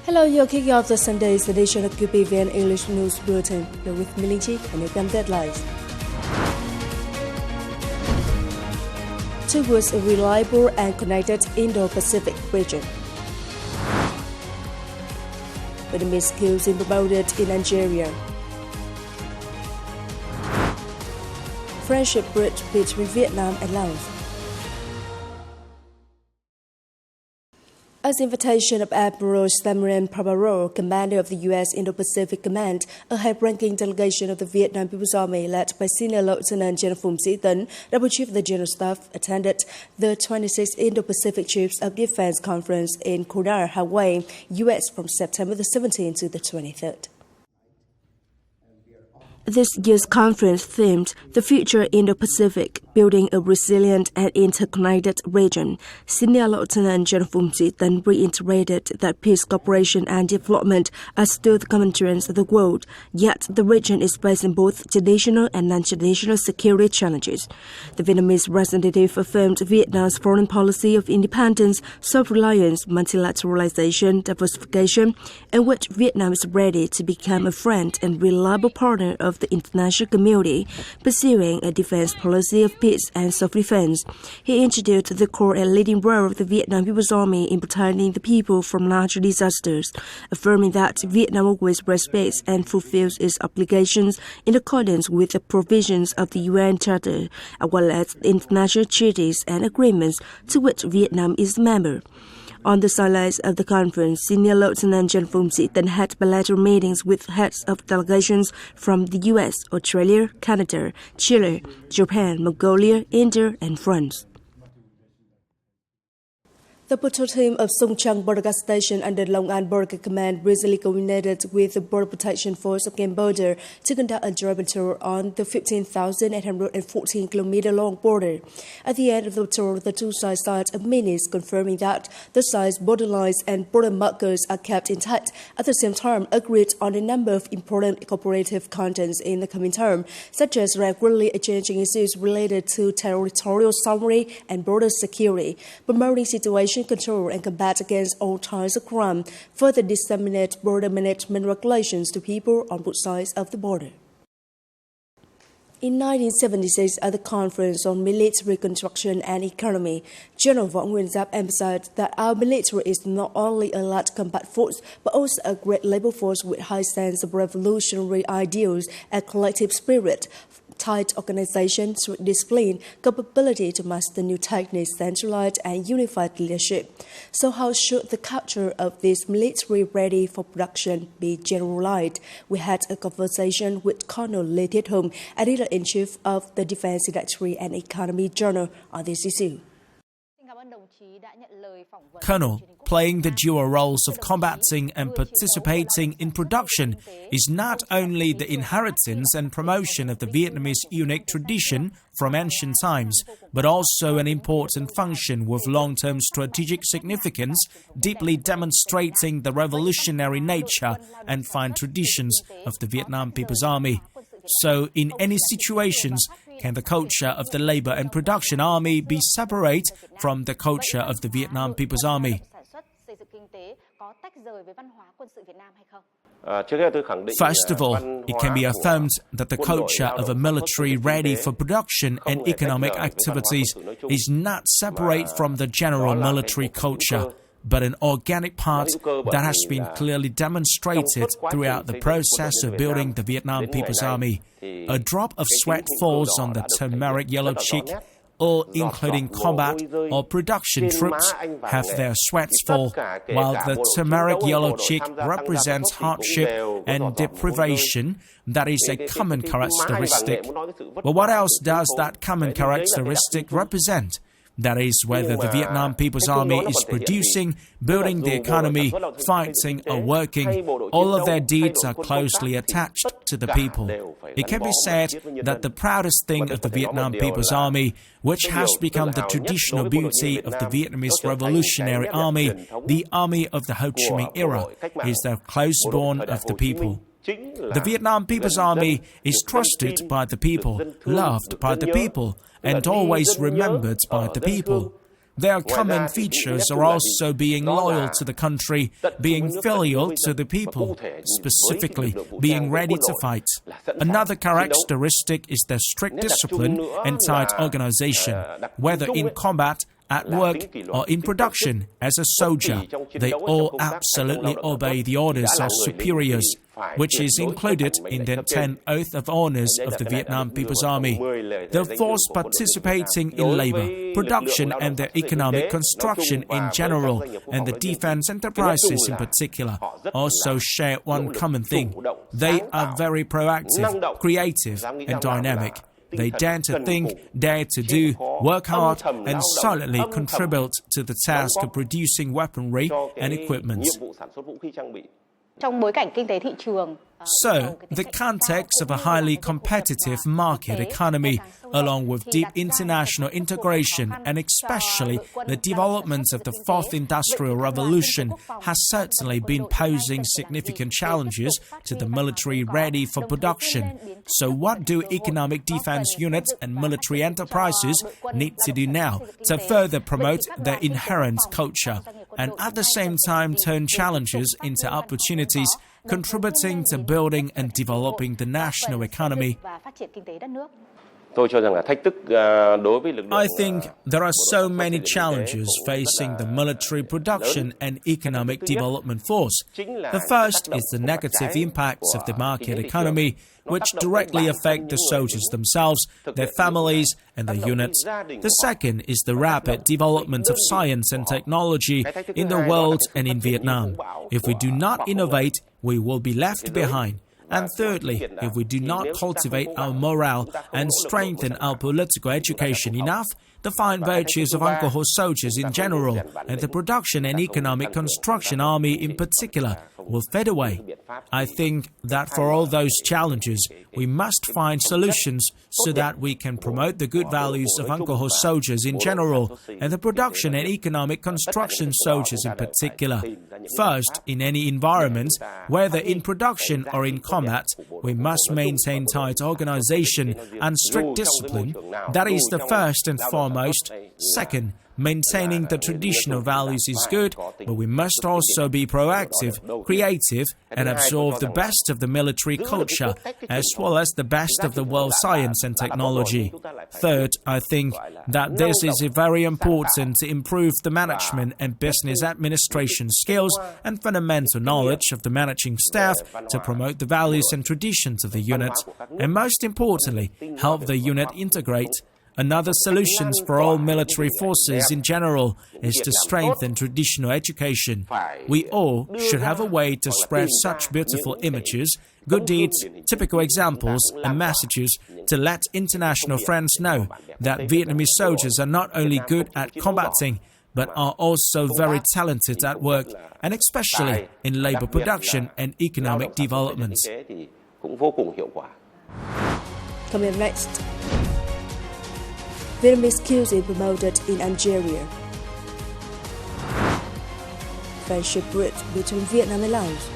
Hello, you're kicking off the Sunday's edition of QPVN English News Bulletin. You're with Milinchi and your gun deadlines. Towards a reliable and connected Indo-Pacific region. Vietnamese cuisine promoted in Algeria. Friendship bridge between Vietnam and Laos. As invitation of Admiral Samuel Pabaro, commander of the U.S. Indo-Pacific Command, a high-ranking delegation of the Vietnam People's Army led by Senior Lieutenant General Phùng Sĩ Tấn, Double Chief of the General Staff, attended the 26th Indo-Pacific Chiefs of Defense Conference in Kona, Hawaii, U.S. from September the 17th to the 23rd. This year's conference themed The Future Indo-Pacific, Building a Resilient and Interconnected Region. Senior Lieutenant General Phùng Sĩ Tấn reiterated that peace, cooperation and development are still the common trends of the world, yet the region is facing both traditional and non-traditional security challenges. The Vietnamese representative affirmed Vietnam's foreign policy of independence, self-reliance, multilateralization, diversification, in which Vietnam is ready to become a friend and reliable partner of the international community, pursuing a defense policy of peace and self-defense. He introduced the core and leading role of the Vietnam People's Army in protecting the people from natural disasters, affirming that Vietnam always respects and fulfills its obligations in accordance with the provisions of the UN Charter, as well as international treaties and agreements to which Vietnam is a member. On the sidelines of the conference, Senior Lieutenant General Phùng Sĩ Tấn had bilateral meetings with heads of delegations from the U.S., Australia, Canada, Chile, Japan, Mongolia, India, and France. The patrol team of Song Chang Border Guard Station under Long An Border Command recently coordinated with the Border Protection Force of Cambodia to conduct a joint patrol on the 15,814-kilometer-long border. At the end of the patrol, the two sides signed a minutes confirming that the sides, borderlines and border markers are kept intact. At the same time, agreed on a number of important cooperative contents in the coming term, such as regularly exchanging issues related to territorial sovereignty and border security, promoting situation control and combat against all types of crime, further disseminate border management regulations to people on both sides of the border. In 1976, at the Conference on Military Construction and Economy, General Võ Nguyên Giáp emphasized that our military is not only a large combat force, but also a great labor force with high sense of revolutionary ideals and collective spirit, tight organization, strict discipline, capability to master new techniques, centralized and unified leadership. So how should the culture of this military ready for production be generalized? We had a conversation with Colonel Lê Thiết Hùng, Editor-in-Chief of the Defense Industry and Economy Journal on this issue. Colonel, playing the dual roles of combating and participating in production is not only the inheritance and promotion of the Vietnamese unique tradition from ancient times, but also an important function with long-term strategic significance, deeply demonstrating the revolutionary nature and fine traditions of the Vietnam People's Army. So, in any situations, can the culture of the Labour and Production Army be separate from the culture of the Vietnam People's Army? First of all, it can be affirmed that the culture of a military ready for production and economic activities is not separate from the general military culture, but an organic part that has been clearly demonstrated throughout the process of building the Vietnam People's Army. A drop of sweat falls on the turmeric yellow cheek, all including combat or production troops have their sweats fall, while the turmeric yellow cheek represents hardship and deprivation. That is a common characteristic. But what else does that common characteristic represent? That is, whether the Vietnam People's Army is producing, building the economy, fighting or working, all of their deeds are closely attached to the people. It can be said that the proudest thing of the Vietnam People's Army, which has become the traditional beauty of the Vietnamese Revolutionary Army, the army of the Ho Chi Minh era, is the close bond of the people. The Vietnam People's Army is trusted by the people, loved by the people, and always remembered by the people. Their common features are also being loyal to the country, being filial to the people, specifically being ready to fight. Another characteristic is their strict discipline and tight organization, whether in combat, at work, or in production as a soldier. They all absolutely obey the orders of superiors, which is included in the 10 Oath of Honors of the Vietnam People's Army. The force participating in labor, production and their economic construction in general, and the defense enterprises in particular, also share one common thing. They are very proactive, creative and dynamic. They dare to think, dare to do, work hard, and silently contribute to the task of producing weaponry and equipment. So, the context of a highly competitive market economy, along with deep international integration and especially the development of the Fourth Industrial Revolution, has certainly been posing significant challenges to the military ready for production. So what do economic defense units and military enterprises need to do now to further promote their inherent culture and at the same time turn challenges into opportunities, contributing to building and developing the national economy? I think there are so many challenges facing the military production and economic development force. The first is the negative impacts of the market economy, which directly affect the soldiers themselves, their families, and the units. The second is the rapid development of science and technology in the world and in Vietnam. If we do not innovate, we will be left behind. And thirdly, if we do not cultivate our morale and strengthen our political education enough, the fine virtues of Uncle Ho soldiers in general and the production and economic construction army in particular will fade away. I think that for all those challenges, we must find solutions so that we can promote the good values of Uncle Ho soldiers in general and the production and economic construction soldiers in particular. First, in any environment, whether in production or in combat, we must maintain tight organization and strict discipline. That is the first and foremost. Second, maintaining the traditional values is good, but we must also be proactive, creative, and absorb the best of the military culture, as well as the best of the world science and technology. Third, I think that this is very important to improve the management and business administration skills and fundamental knowledge of the managing staff to promote the values and traditions of the unit, and most importantly, help the unit integrate. Another solution for all military forces in general is to strengthen traditional education. We all should have a way to spread such beautiful images, good deeds, typical examples, and messages to let international friends know that Vietnamese soldiers are not only good at combating, but are also very talented at work, and especially in labor production and economic development. Coming up next, Vietnamese cuisine promoted in Algeria. Friendship bridge between Vietnam and Laos.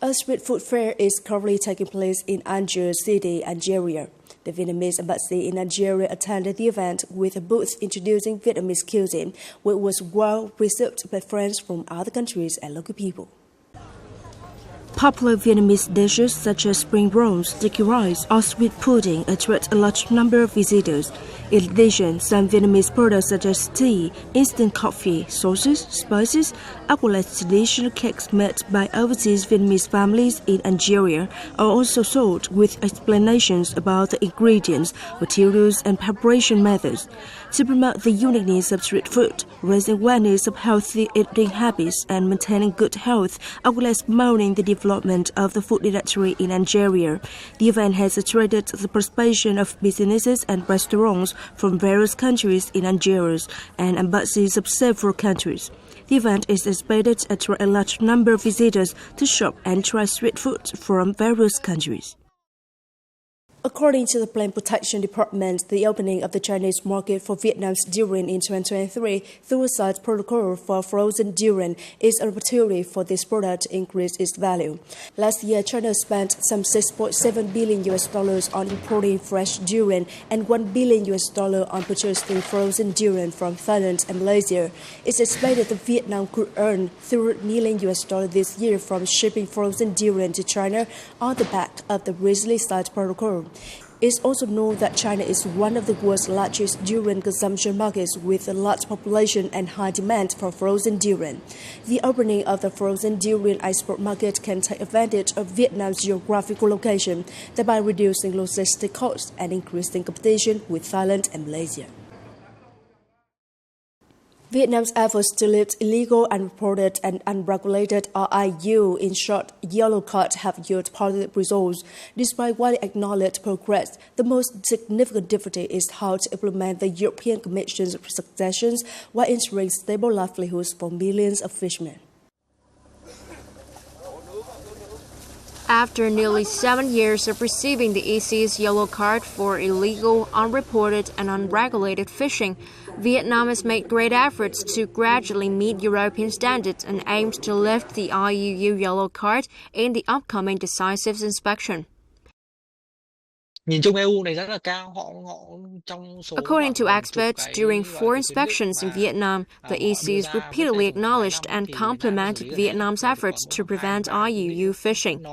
A street food fair is currently taking place in Algiers City, Algeria. The Vietnamese embassy in Algeria attended the event with a booth introducing Vietnamese cuisine, which was well received by friends from other countries and local people. Popular Vietnamese dishes such as spring rolls, sticky rice, or sweet pudding attract a large number of visitors. In addition, some Vietnamese products such as tea, instant coffee, sauces, spices, as well as traditional cakes made by overseas Vietnamese families in Algeria are also sold with explanations about the ingredients, materials, and preparation methods. To promote the uniqueness of street food, raising awareness of healthy eating habits, and maintaining good health, as well as promoting the development of the food industry in Algeria, the event has attracted the participation of businesses and restaurants from various countries in Algeria and embassies of several countries. The event is expected to attract a large number of visitors to shop and try street food from various countries. According to the Plant Protection Department, the opening of the Chinese market for Vietnam's durian in 2023 through a side protocol for frozen durian is an opportunity for this product to increase its value. Last year, China spent some $6.7 billion on importing fresh durian and $1 billion on purchasing frozen durian from Thailand and Malaysia. It's expected that Vietnam could earn $3 million this year from shipping frozen durian to China on the back of the recently signed protocol. It's also known that China is one of the world's largest durian consumption markets with a large population and high demand for frozen durian. The opening of the frozen durian export market can take advantage of Vietnam's geographical location, thereby reducing logistic costs and increasing competition with Thailand and Malaysia. Vietnam's efforts to lift illegal, unreported, and unregulated RIU, in short, yellow card, have yielded positive results. Despite widely acknowledged progress, the most significant difficulty is how to implement the European Commission's suggestions while ensuring stable livelihoods for millions of fishermen. After nearly 7 years of receiving the EC's yellow card for illegal, unreported, and unregulated fishing, Vietnam has made great efforts to gradually meet European standards and aims to lift the IUU yellow card in the upcoming decisive inspection. According to experts, during 4 inspections in Vietnam, the ECs repeatedly acknowledged and complimented Vietnam's efforts to prevent IUU fishing.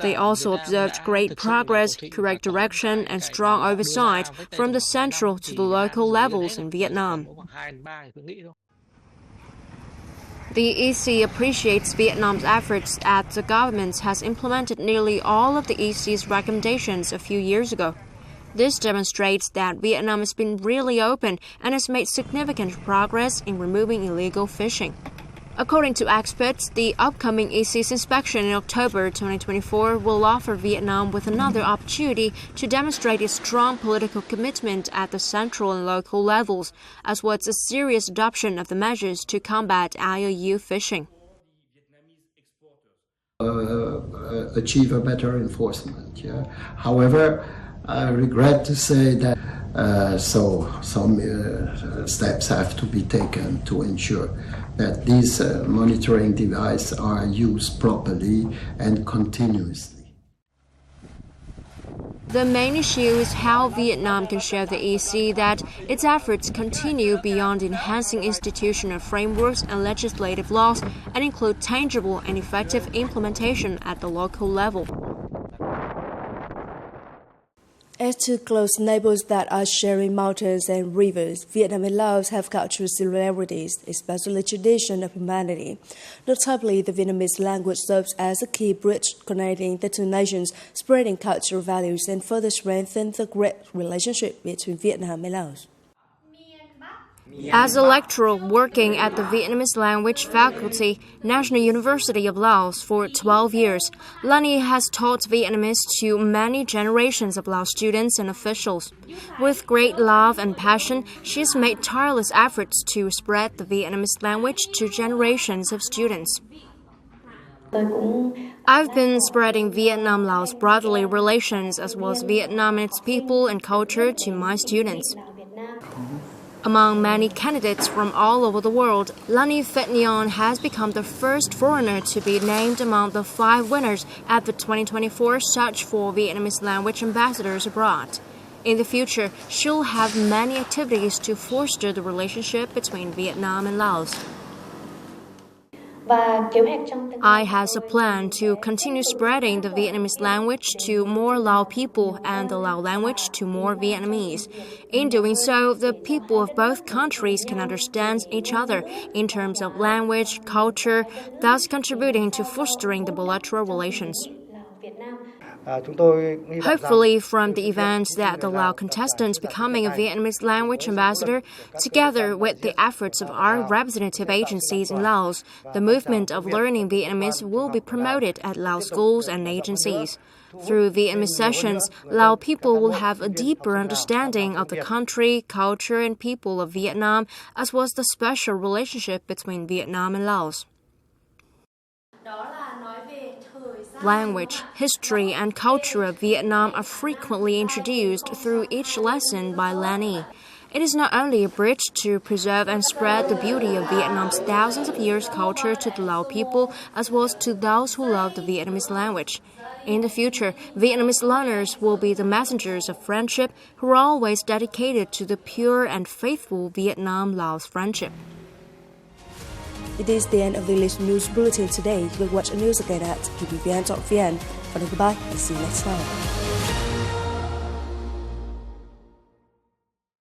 They also observed great progress, correct direction, and strong oversight from the central to the local levels in Vietnam. The EC appreciates Vietnam's efforts as the government has implemented nearly all of the EC's recommendations a few years ago. This demonstrates that Vietnam has been really open and has made significant progress in removing illegal fishing. According to experts, the upcoming EC's inspection in October 2024 will offer Vietnam with another opportunity to demonstrate its strong political commitment at the central and local levels, as well as a serious adoption of the measures to combat IUU fishing. Achieve a better enforcement. Yeah. However, I regret to say that some steps have to be taken to ensure that these monitoring devices are used properly and continuously. The main issue is how Vietnam can show the EC that its efforts continue beyond enhancing institutional frameworks and legislative laws and include tangible and effective implementation at the local level. As two close neighbors that are sharing mountains and rivers, Vietnam and Laos have cultural similarities, especially the tradition of humanity. Notably, the Vietnamese language serves as a key bridge connecting the two nations, spreading cultural values and further strengthening the great relationship between Vietnam and Laos. As a lecturer working at the Vietnamese Language Faculty, National University of Laos for 12 years, Lani has taught Vietnamese to many generations of Lao students and officials. With great love and passion, she has made tireless efforts to spread the Vietnamese language to generations of students. I've been spreading Vietnam-Laos brotherly relations as well as Vietnam and its people and culture to my students. Among many candidates from all over the world, Lani Phet Nyon has become the first foreigner to be named among the 5 winners at the 2024 Search for Vietnamese Language Ambassadors Abroad. In the future, she'll have many activities to foster the relationship between Vietnam and Laos. I has a plan to continue spreading the Vietnamese language to more Lao people and the Lao language to more Vietnamese. In doing so, the people of both countries can understand each other in terms of language, culture, thus contributing to fostering the bilateral relations. Hopefully, from the events that the Lao contestant becoming a Vietnamese language ambassador, together with the efforts of our representative agencies in Laos, the movement of learning Vietnamese will be promoted at Lao schools and agencies. Through Vietnamese sessions, Lao people will have a deeper understanding of the country, culture, and people of Vietnam, as well as the special relationship between Vietnam and Laos. Language, history, and culture of Vietnam are frequently introduced through each lesson by Lani. It is not only a bridge to preserve and spread the beauty of Vietnam's thousands of years culture to the Lao people, as well as to those who love the Vietnamese language. In the future, Vietnamese learners will be the messengers of friendship who are always dedicated to the pure and faithful Vietnam-Laos friendship. It is the end of the English News Bulletin today. You can watch the news again at qpvn.vn. For now, goodbye and see you next time.